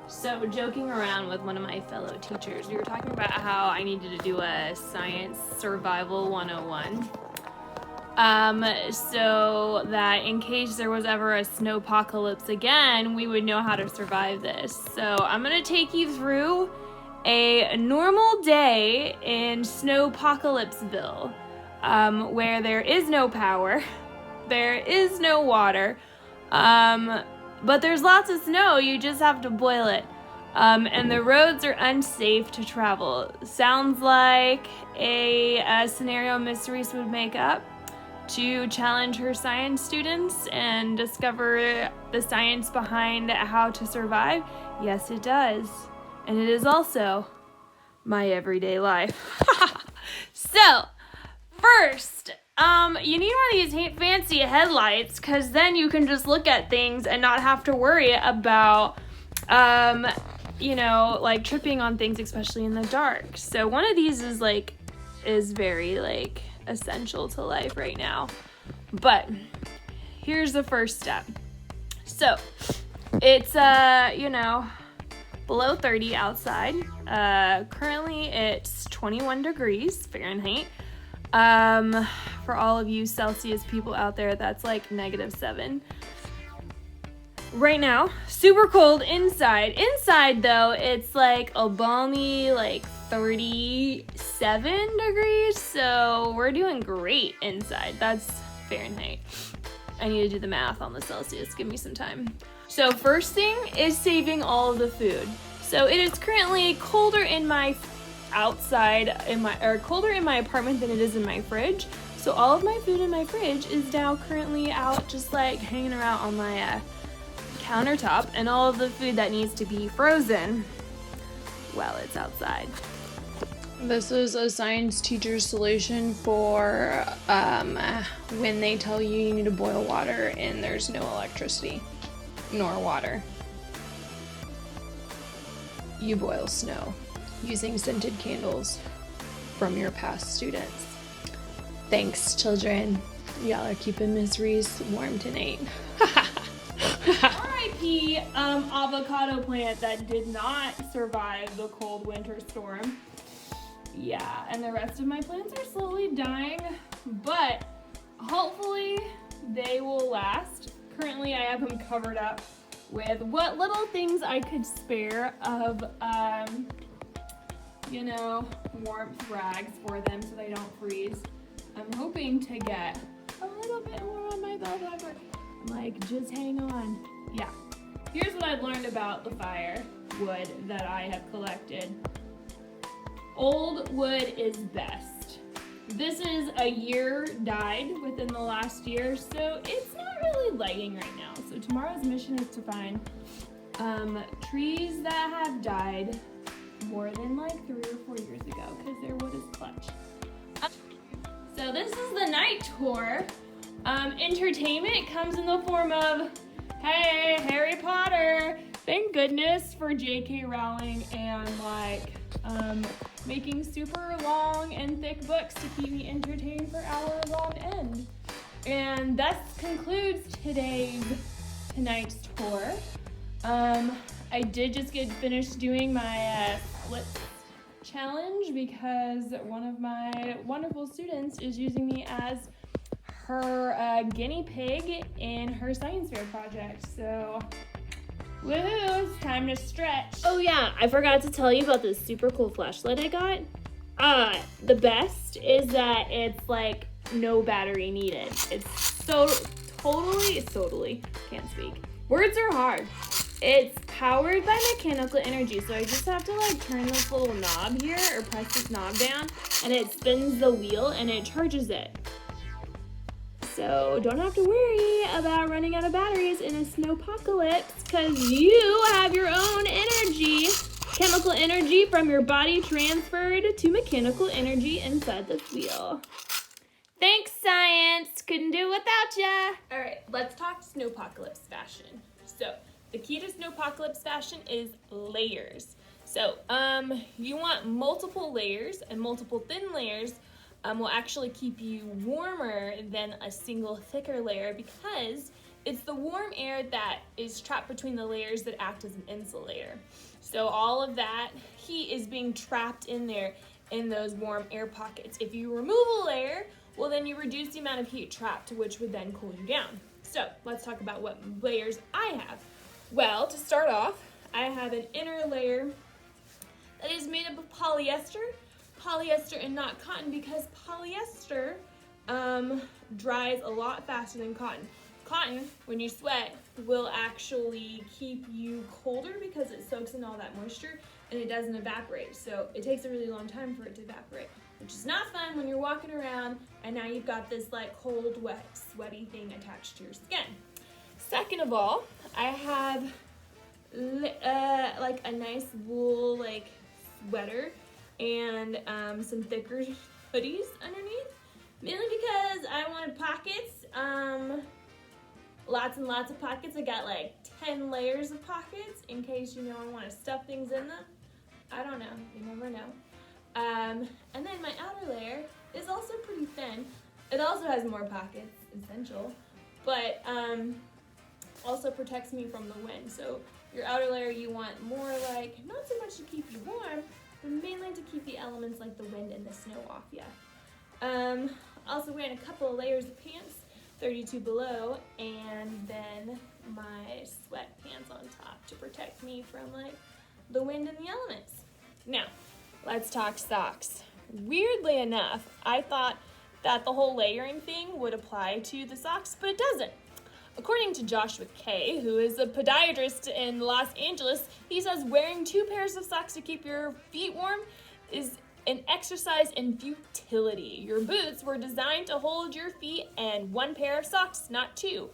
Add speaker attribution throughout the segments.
Speaker 1: So, joking around with one of my fellow teachers, we were talking about how I needed to do a science survival 101. So that in case there was ever a snowpocalypse again, we would know how to survive this. So, I'm going to take you through a normal day in Snowpocalypseville, where there is no power, there is no water, but there's lots of snow. You just have to boil it. And the roads are unsafe to travel. Sounds like a scenario Miss Reese would make up to challenge her science students and discover the science behind how to survive. Yes, it does. And it is also my everyday life. So, first, you need one of these fancy headlights, because then you can just look at things and not have to worry about, like tripping on things, especially in the dark. So one of these is very essential to life right now. But here's the first step. So it's, below 30 outside. Currently it's 21 degrees Fahrenheit. For all of you Celsius people out there, that's like -7. Right now, super cold inside. Inside though, it's like a balmy 37 degrees. So we're doing great inside. That's Fahrenheit. I need to do the math on the Celsius. Give me some time. So first thing is saving all of the food. So it is currently colder in my colder in my apartment than it is in my fridge. So all of my food in my fridge is now currently out, just hanging around on my countertop, and all of the food that needs to be frozen, well, it's outside. This is a science teacher's solution for when they tell you need to boil water and there's no electricity nor water. You boil snow using scented candles from your past students. Thanks, children. Y'all are keeping Miss Reese warm tonight. R.I.P. Avocado plant that did not survive the cold winter storm. Yeah, and the rest of my plants are slowly dying, but hopefully they will last. Currently, I have them covered up with what little things I could spare of, warmth rags for them so they don't freeze. I'm hoping to get a little bit more on my bell pepper. Just hang on. Yeah. Here's what I've learned about the firewood that I have collected. Old wood is best. This is a year dyed within the last year, so it's not really lighting right now. So tomorrow's mission is to find trees that have died more than 3 or 4 years ago, because their wood is clutch. So this is the night tour. Entertainment comes in the form of, hey, Harry Potter. Thank goodness for J.K. Rowling and making super long and thick books to keep me entertained for hours on end. And that concludes tonight's tour. I did just get finished doing my split challenge because one of my wonderful students is using me as her guinea pig in her science fair project. So, woohoo, it's time to stretch. Oh yeah, I forgot to tell you about this super cool flashlight I got. The best is that it's no battery needed. It's totally, can't speak. Words are hard. It's powered by mechanical energy, so I just have to turn this little knob here, or press this knob down, and it spins the wheel and it charges it. So don't have to worry about running out of batteries in a snowpocalypse, because you have your own energy, chemical energy from your body transferred to mechanical energy inside this wheel. Thanks, science. Couldn't do it without ya. All right, let's talk snowpocalypse fashion. So the key to snowpocalypse fashion is layers. So you want multiple layers, and multiple thin layers will actually keep you warmer than a single thicker layer, because It's the warm air that is trapped between the layers that act as an insulator. So all of that heat is being trapped in there in those warm air pockets. If you remove a layer, well then you reduce the amount of heat trapped, which would then cool you down. So let's talk about what layers I have. Well, to start off, I have an inner layer that is made up of polyester and not cotton, because polyester dries a lot faster than cotton. Cotton, when you sweat, will actually keep you colder because it soaks in all that moisture and it doesn't evaporate. So it takes a really long time for it to evaporate, which is not fun when you're walking around and now you've got this like cold, wet, sweaty thing attached to your skin. Second of all, I have like a nice wool like sweater and some thicker hoodies underneath, mainly because I wanted pockets. Lots and lots of pockets. I got like 10 layers of pockets in case, you know, I want to stuff things in them. I don't know, you never know. And then my outer layer is also pretty thin. It also has more pockets, essential, but also protects me from the wind. So your outer layer you want more like, not so much to keep you warm, but mainly to keep the elements like the wind and the snow off you. Also wearing a couple of layers of pants, 32 below, and then my sweatpants on top to protect me from like the wind and the elements. Now, let's talk socks. Weirdly enough, I thought that the whole layering thing would apply to the socks, but it doesn't. According to Joshua K., who is a podiatrist in Los Angeles, he says wearing 2 pairs of socks to keep your feet warm is an exercise in futility. Your boots were designed to hold your feet and 1 pair of socks, not 2.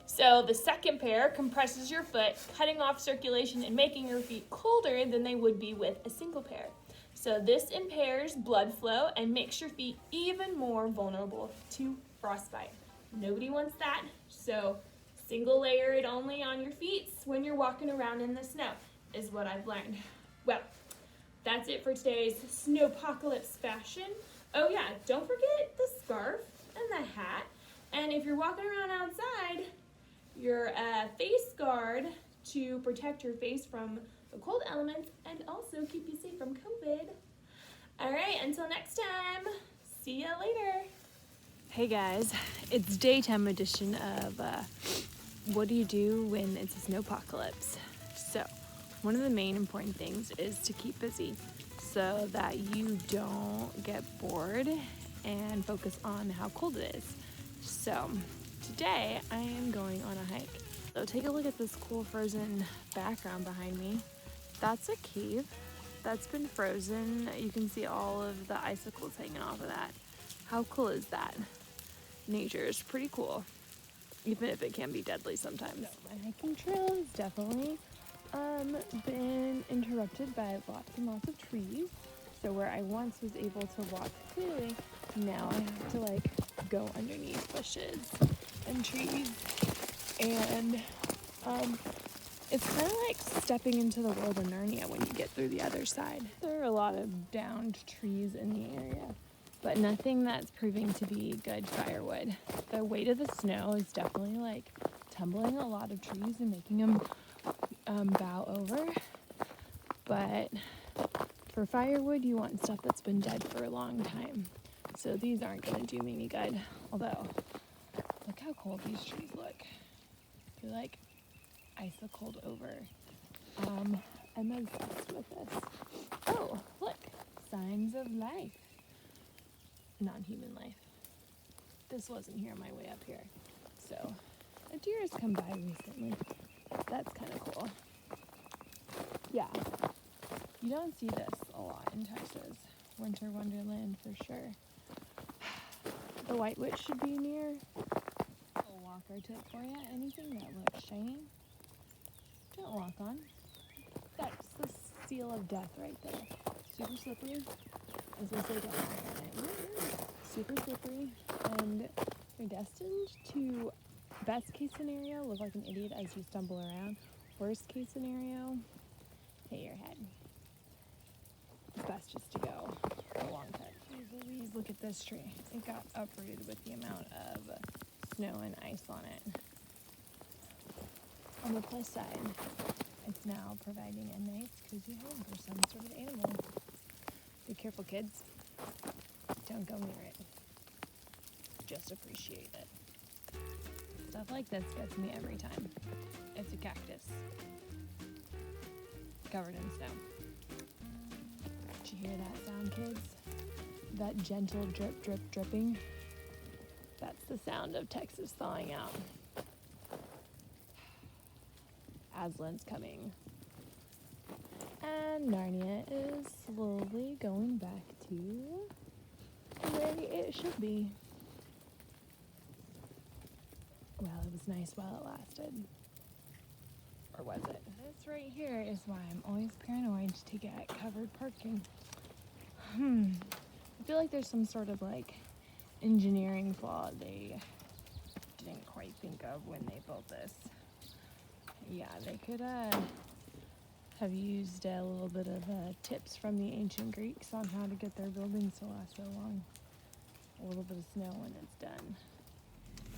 Speaker 1: So the second pair compresses your foot, cutting off circulation and making your feet colder than they would be with a single pair. So this impairs blood flow and makes your feet even more vulnerable to frostbite. Nobody wants that, so single layer it only on your feet when you're walking around in the snow is what I've learned. Well, that's it for today's Snowpocalypse fashion. Oh yeah, don't forget the scarf and the hat. And if you're walking around outside, your face guard to protect your face from the cold elements and also keep you safe from COVID. All right, until next time, see ya later. Hey guys, it's daytime edition of what do you do when it's a snowpocalypse? So, one of the main important things is to keep busy so that you don't get bored and focus on how cold it is. So today I am going on a hike. So take a look at this cool frozen background behind me. That's a cave that's been frozen. You can see all of the icicles hanging off of that. How cool is that? Nature is pretty cool, even if it can be deadly sometimes. So my hiking trail is definitely been interrupted by lots and lots of trees. So where I once was able to walk clearly, now I have to like go underneath bushes and trees. And it's kind of like stepping into the world of Narnia when you get through the other side. There are a lot of downed trees in the area, but nothing that's proving to be good firewood. The weight of the snow is definitely like tumbling a lot of trees and making them bow over, but for firewood you want stuff that's been dead for a long time, so these aren't going to do me any good. Although look how cold these trees look. They're like icicled over. I'm obsessed with this. Oh look, signs of life, non-human life. This wasn't here on my way up here, so a deer has come by recently. That's kind of cool. Yeah, you don't see this a lot in Texas. Winter wonderland for sure. The white witch should be near. A walker tip for you. Anything that looks shiny, don't walk on. That's the seal of death right there. Super slippery. As I say, super slippery, and you're destined to, best case scenario, look like an idiot as you stumble around. Worst case scenario, hit your head. It's best just to go a long cut. Please look at this tree. It got uprooted with the amount of snow and ice on it. On the plus side, it's now providing a nice, cozy home for some sort of animal. Be careful, kids. Don't go near it. Just appreciate it. Stuff like this gets me every time. It's a cactus. Covered in snow. Did you hear that sound, kids? That gentle drip, drip, dripping? That's the sound of Texas thawing out. Aslan's coming. And Narnia is slowly going back to where it should be. Well, it was nice while it lasted. Or was it? This right here is why I'm always paranoid to get covered parking. I feel like there's some sort of like engineering flaw they didn't quite think of when they built this. Yeah, they could have used a little bit of tips from the ancient Greeks on how to get their buildings to last so long. A little bit of snow when it's done.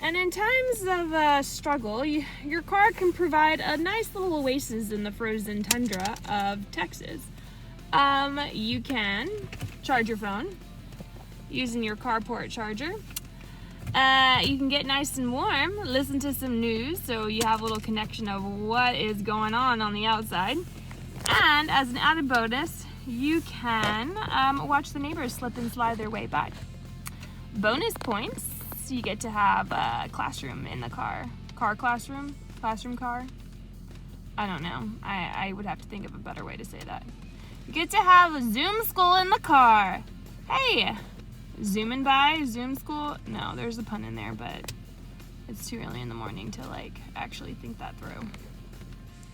Speaker 1: And in times of struggle, your car can provide a nice little oasis in the frozen tundra of Texas. You can charge your phone using your carport charger. You can get nice and warm, listen to some news so you have a little connection of what is going on the outside. And as an added bonus, you can watch the neighbors slip and slide their way by. Bonus points, you get to have a classroom in the car. Classroom car? I don't know. I would have to think of a better way to say that. You get to have a Zoom school in the car. Hey! Zooming by, Zoom school? No, there's a pun in there, but it's too early in the morning to like actually think that through.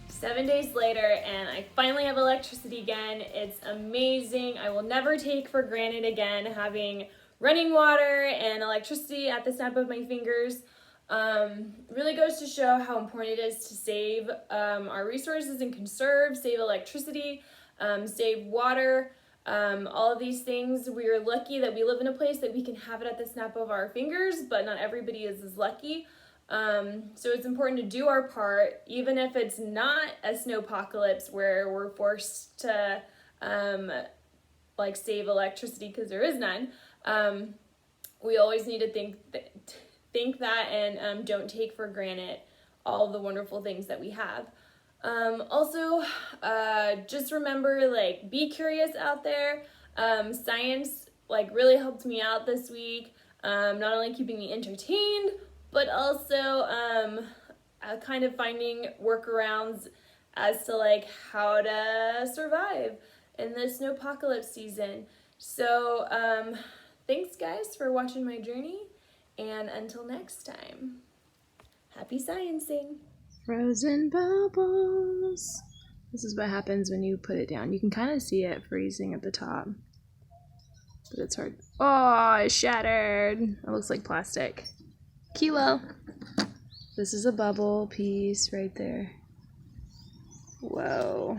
Speaker 1: 7 days later, and I finally have electricity again. It's amazing. I will never take for granted again having running water and electricity at the snap of my fingers. Really goes to show how important it is to save our resources and conserve, save electricity, save water. All of these things, we are lucky that we live in a place that we can have it at the snap of our fingers, but not everybody is as lucky. So it's important to do our part, even if it's not a snowpocalypse where we're forced to like save electricity because there is none. We always need to think that and don't take for granted all the wonderful things that we have. Also, just remember, like, be curious out there. Science, like, really helped me out this week, not only keeping me entertained, but also, kind of finding workarounds as to, like, how to survive in the snowpocalypse season. So, thanks, guys, for watching my journey, and until next time, happy sciencing! Frozen bubbles. This is what happens when you put it down. You can kind of see it freezing at the top, but it's hard. Oh, it shattered. It looks like plastic. Kilo. This is a bubble piece right there. Whoa.